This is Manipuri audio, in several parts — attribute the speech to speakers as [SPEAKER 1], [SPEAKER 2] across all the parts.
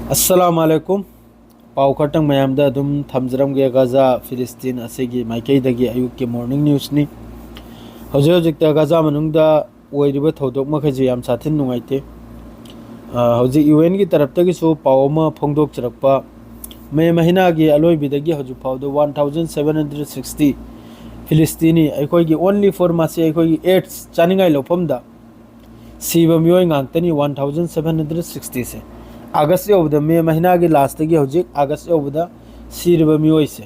[SPEAKER 1] अस्सलाम वालेकुम पाव खटंग मयाम दा दुम थमजरमगे गजा फिलिस्तीन असेगी माइकैदगी अयुक के मॉर्निंग न्यूज़ नि हजे हजिक गजा मनुंगदा ओइरिबा थौदोक मखैजे याम साथिन नुंगाइते हजे यूएन की तरफ तगी सो पाव म फोंगदोक चरकपा मे महीना की अलोइबिदगी हजु पावदो 1760 फिलिस्तीनी अखोइगी ओनली फॉर मासे अखोइगी एड्स चानिंगाइ लोफमदा सीबा मियोय ngang 1760 से अगस्त योबदा मे महीना की लास्ट की हजिक अगस्त योबदा सिरबा मियोय से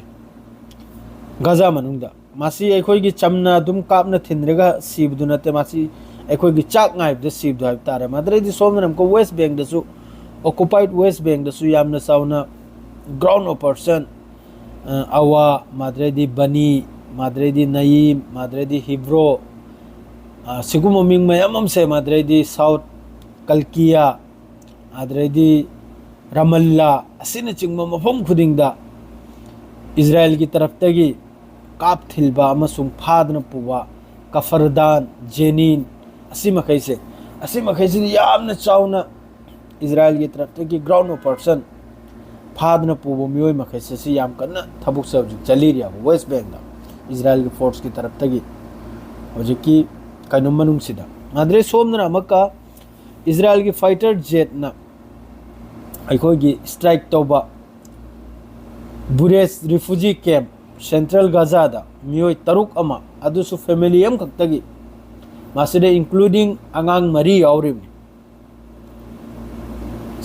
[SPEAKER 1] गजा मनुंगदा मासी अखोइगी चमना दुम कापना थिनरेगा सिबदु नते मासी अखोइगी चाक ngaibदा सिबदु हाइब तारे माद्रेदी सोमना हमको वेस्ट बैंक दसु ऑक्युपाइड वेस्ट बैंक दसु यामना साउना ग्राउंड ऑपरेशन अवा माद्रेदी बनी माद्रेदी नईम माद्रेदी हिब्रो सिगुम मिंग मयमम से माद्रेदी साउथ कलकिया आद्रेदी रमल्ला असिन चिंगम मफम खुदिंगदा इजराइल की तरफ तगी काप थिलबा अमसुंग फादन पुबा कफरदान जेनिन असि मखैसे यामना चाउना इजराइल की तरफ तगी ग्राउंड ऑपरेशन फादन पुबो मियोय मखैसे सि याम कन्ना थबुक सब्जेक्ट चली रिया वेस्ट बैंक दा इजराइल की फोर्स की तरफ तगी हजिकी कनु मनुंग सिदा माद्रे सोमना अमका इजराइल की फाइटर जेट ना अखोगी स्ट्राइक तौबा बुरेस रिफ्यूजी कैंप सेंट्रल गजादा मियोय तरुक अमा अदुसु फैमिली एम खक्तगी मासिदे इंक्लूडिंग अंगांग मरी यावरिम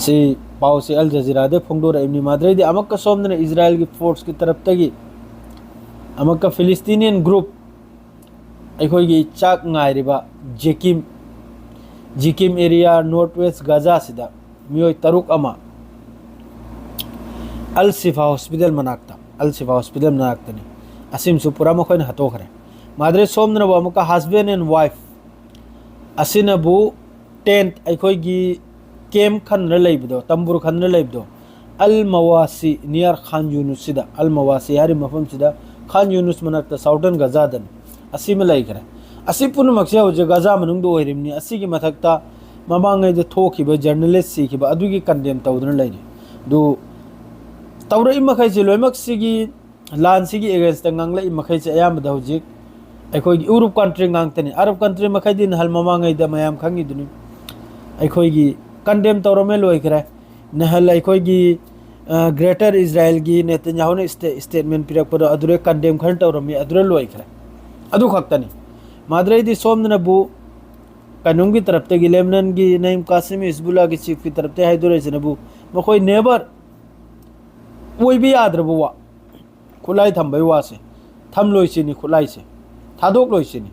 [SPEAKER 1] से पाव से अल जजीरा दे फोंगदोर एमनी माद्रेदी अमक्का सोमना इजराइल की फोर्स की तरफ तगी अमक्का फिलिस्तीनियन ग्रुप अखोगी चाक ngairiba जिकिम एरिया नॉर्थ वेस्ट गजा सिदा मियोय तरुक अमा अल शिफा हॉस्पिटल मनाक्तनी असिम सु पूरा मखोइन हतोखरे माद्रे सोमना बो अमुका हस्बैंड एंड वाइफ असिनबु टेंट अखोगी केम खनर लेबदो तंबुर खनर लेबदो Al Mawasi near Khan Younis सिदा अल मवासी यारी मफम सिदा खान यूनुस मनाक्ता साउथर्न गजादन असिम लेखरे असि पुनमक्से हजे गजा मनुंग ओइरिमनी असिगी मथक्ता ममांगैदे थोखिबा जर्नलिस्ट सिखिबा अदुगी कंडेम तौदन लेरि दु तौरई मखैसे लोइमक सिगी लान सिगी against nganglai मखैसे अयामदा हजिक अखोगी Europe country nganगतनी Arab country मखैदि नहल ममांगैदा मयाम खंगी दुनि अखोगी condemn तौरमे लोइखरे नहल अखोगी greater Israel की नेतन्याहु ने स्टेटमेंट पिरकपदो अदुरे कंडेम खन तौरमे अदुरे लोइखरे अदु खक्तनी माद्रेदी सोमनबु कानून की तरफ तगी लेबनान की नईम कासिम हिजबुल्लाह की चीफ की तरफ ते हाइदोरेसनबु मखोय नेबर वोई भी याद्रबु वा खुलाई थंबै वासे थम लोइसिनी खुलाई से थादोक लोइसिनी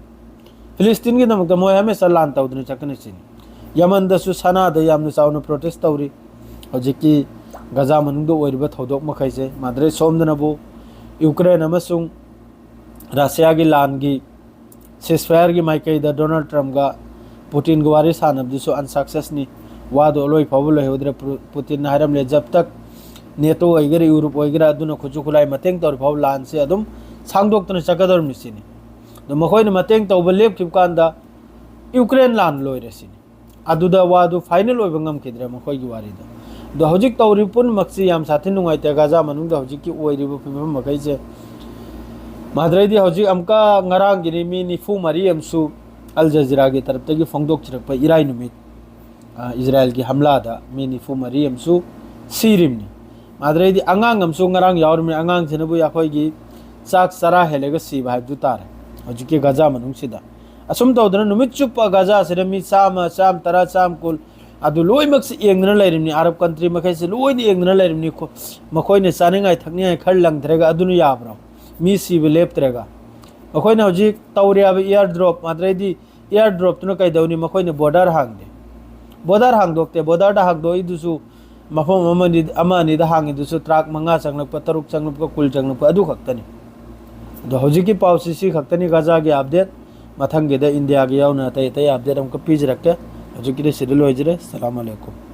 [SPEAKER 1] फिलिस्तीन की नमक मोय हमेशा लान तौदने चकनेसिनी यमन दसु सना द यामन चाउन प्रोटेस्ट तौरी हजिकी गजा मनुंग ओइरबा थौदोक मखैसे माद्रे सोमनबु यूक्रेन अमसुंग रशिया की लान की सीजफायर की माइकैदा डोनाल्ड ट्रम्प का पुतिन गुवारी सानबदुसु अनसक्सेसनी वादो लोई फबुलो हेउद्रे पुतिन हारमले जब तक नेटो ओइगरे यूरोप ओइगरे अदुना खुचु खुलाई मतेंग तौर फब लान से अदुम सांगदोक्तन चकदर मिसिनी दो मखोइन मतेंग तौब लेपखिब कांदा यूक्रेन लान लोइरेसिनी अदुदा वादु फाइनल ओइब ngamखिद्रे मखोइगी वारीदा दो हजिक तौरी पुन मक्सी याम साथिन नुंगाइते गजा मनुंग हजिक की ओइरिबो फिबम मखैसे माद्रेदी हजिक अमका ngarang गिनी मी निफु मरी अमसु अल जजीरा की तरफ तगी फोंगदोक चिरकपा इराई नुमित इजराइल की हमला दा मी निफु मरी अमसु सिरिमनी माद्रेदी अंगांग अमसु ngarang यावरमी अंगांग सिनबु याखोइगी चाक सरा हेलेगा सिबा हाइबदु तारे हजिक के गजा मनुंग सिदा असुम तौदन नुमित चुप्पा गजा सिरमी साम तरा साम कुल अदु लोइमक से एंगना लेरिमनी अरब कंट्री मखैसे लोइनि एंगना लेरिमनी मखोइने चानिंगाय थकनियाय खर लंगथरेगा अदुनु याब्रा मी सिब लेपत्रेगा मखोइने हजिक तौरियाब एयर ड्रॉप माद्रेदी एयर ड्रॉप तुना कैदौनी मखोइने बॉर्डर हांगदे बॉर्डर हांगदोक्ते बॉर्डर दा हांगदोई दुसु मफम अमनि दा हांगी दुसु ट्रक मंगा चंगलप तरुक चंगलप कुल चंगलप अदु खक्तनी दो हजिकी पाउसी खक्तनी गजा की अपडेट मथंगेदा इंडिया की यावना तय अपडेट हमको पीज रखते हजिकी सिदल होइजरे अस्सलाम वालेकुम।